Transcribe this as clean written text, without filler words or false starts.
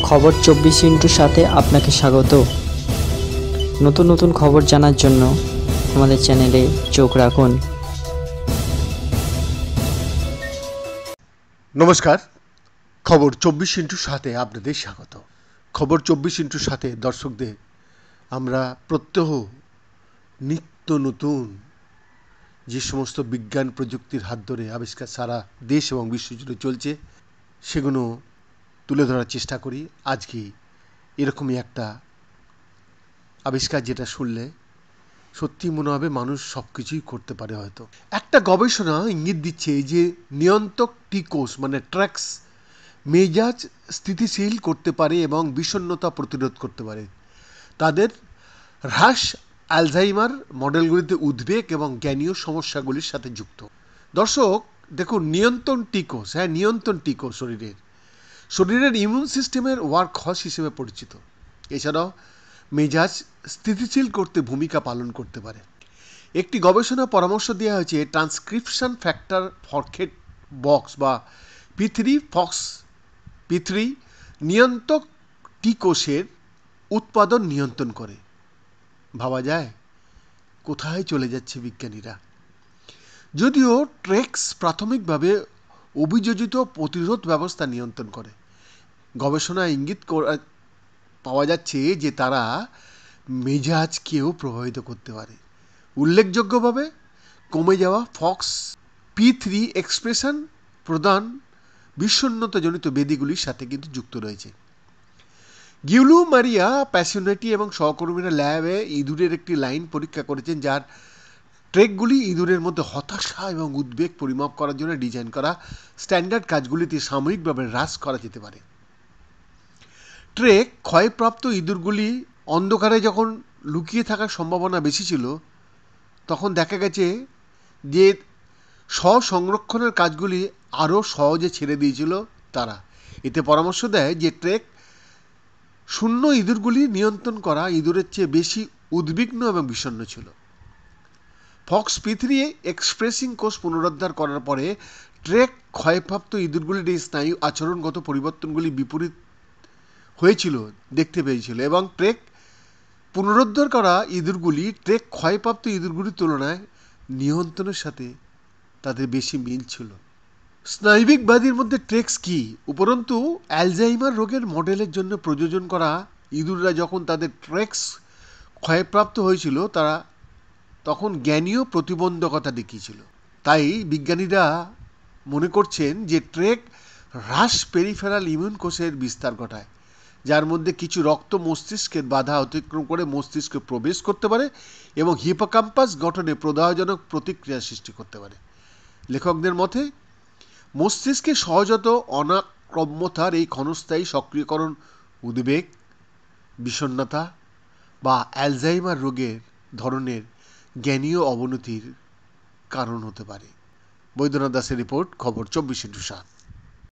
খবর 24 সাথে আপনাকে স্বাগত। নতুন নতুন খবর জানার জন্য আমাদের চ্যানেলে চোখ রাখুন। নমস্কার, খবর 24/7 আপনাদের স্বাগত। খবর 24/7 দর্শকদের আমরা প্রত্যহ নিত্য নতুন যে সমস্ত বিজ্ঞান প্রযুক্তির হাত ধরে আবিষ্কার সারা দেশ এবং বিশ্বজুড়ে চলছে সেগুলো তুলে ধরার চেষ্টা করি। আজকে এরকমই একটা আবিষ্কার যেটা শুনলে সত্যি মনে হবে মানুষ সব কিছুই করতে পারে। হয়তো একটা গবেষণা ইঙ্গিত দিচ্ছে যে নিয়ন্ত্রক টি কোষ মানে ট্র্যাক্স মেজাজ স্থিতিশীল করতে পারে এবং বিষণ্ণতা প্রতিরোধ করতে পারে। তাদের হ্রাস অ্যালঝাইমার মডেলগুলিতে উদ্বেগ এবং জ্ঞানীয় সমস্যাগুলির সাথে যুক্ত। দর্শক দেখুন, নিয়ন্ত্রণ টি কোষ, নিয়ন্ত্রণ টি কোষ শরীরের ইমিউন সিস্টেমের ওয়ার্ক হর্স হিসেবে পরিচিত। এছাড়াও মেজাজ স্থিতিশীল করতে ভূমিকা পালন করতে পারে। একটি গবেষণা পরামর্শ দেওয়া হয়েছে ট্রান্সক্রিপশন ফ্যাক্টর ফরকেট বক্স বা P3 নিয়ন্ত্রক টি কোষের উৎপাদন নিয়ন্ত্রণ করে। ভাবা যায় কোথায় চলে যাচ্ছে বিজ্ঞানীরা। যদিও ট্রেক্স প্রাথমিকভাবে অভিযোজিত প্রতিরোধ ব্যবস্থা নিয়ন্ত্রণ করে, গবেষণায় ইঙ্গিত পাওয়া যাচ্ছে যে তারা মেজাজকেও প্রভাবিত করতে পারে। উল্লেখযোগ্যভাবে কমে যাওয়া P3 এক্সপ্রেশন প্রদান বিষণ্ণতাজনিত ব্যাধিগুলির সাথে কিন্তু যুক্ত রয়েছে। গিউলু মারিয়া প্যাশনেটি এবং সহকর্মীরা ল্যাবে ইঁদুরের একটি লাইন পরীক্ষা করেছেন যার ট্রেকগুলি ইঁদুরের মধ্যে হতাশা এবং উদ্বেগ পরিমাপ করার জন্য ডিজাইন করা। স্ট্যান্ডার্ড কাজগুলিতে সাময়িকভাবে হ্রাস করা যেতে পারে। ট্রেক ক্ষয়প্রাপ্ত ইঁদুরগুলি অন্ধকারে যখন লুকিয়ে থাকার সম্ভাবনা বেশি ছিল, তখন দেখা গেছে যে স্ব-সংরক্ষণের কাজগুলি আরও সহজে ছেড়ে দিয়েছিল তারা। এতে পরামর্শ দেয় যে ট্রেক শূন্য ইঁদুরগুলি নিয়ন্ত্রণ করা ইঁদুরের চেয়ে বেশি উদ্বিগ্ন এবং বিষণ্ণ ছিল। P3 এক্সপ্রেসিং কোষ পুনরুদ্ধার করার পরে ট্রেক ক্ষয়প্রাপ্ত ইঁদুরগুলির এই স্নায়ু আচরণগত পরিবর্তনগুলি বিপরীত হয়েছিল দেখতে পেয়েছিল এবং ট্রেক পুনরুদ্ধার করা ইঁদুরগুলি ট্রেক ক্ষয়প্রাপ্ত ইঁদুরগুলির তুলনায় নিয়ন্ত্রণের সাথে তাদের বেশি মিল ছিল। স্নায়বিক ব্যাধির মধ্যে ট্রেক্স কি? উপরন্তু অ্যালজাইমার রোগের মডেলের জন্য প্রযোজন করা ইঁদুররা যখন তাদের ট্রেক্স ক্ষয়প্রাপ্ত হয়েছিল তারা তখন জ্ঞানীয় প্রতিবন্ধকতা দেখিয়েছিল। তাই বিজ্ঞানীরা মনে করছেন যে ট্রেক হ্রাস পেরিফেরাল ইমিউন কোষের বিস্তার ঘটায়, যার মধ্যে কিছু রক্ত মস্তিষ্কের বাধা অতিক্রম করে মস্তিষ্কে প্রবেশ করতে পারে এবং হিপোক্যাম্পাস গঠনে প্রদাহজনক প্রতিক্রিয়া সৃষ্টি করতে পারে। লেখকদের মতে মস্তিষ্কে সহজাত অনাক্রম্যতার এই ক্ষণস্থায়ী সক্রিয়করণ উদ্বেগ, বিষণ্ণতা বা অ্যালজাইমার রোগের ধরনের জ্ঞানীয় অবনতির কারণ হতে পারে। বৈদ্যনাথ দাসের রিপোর্ট, খবর 24/7।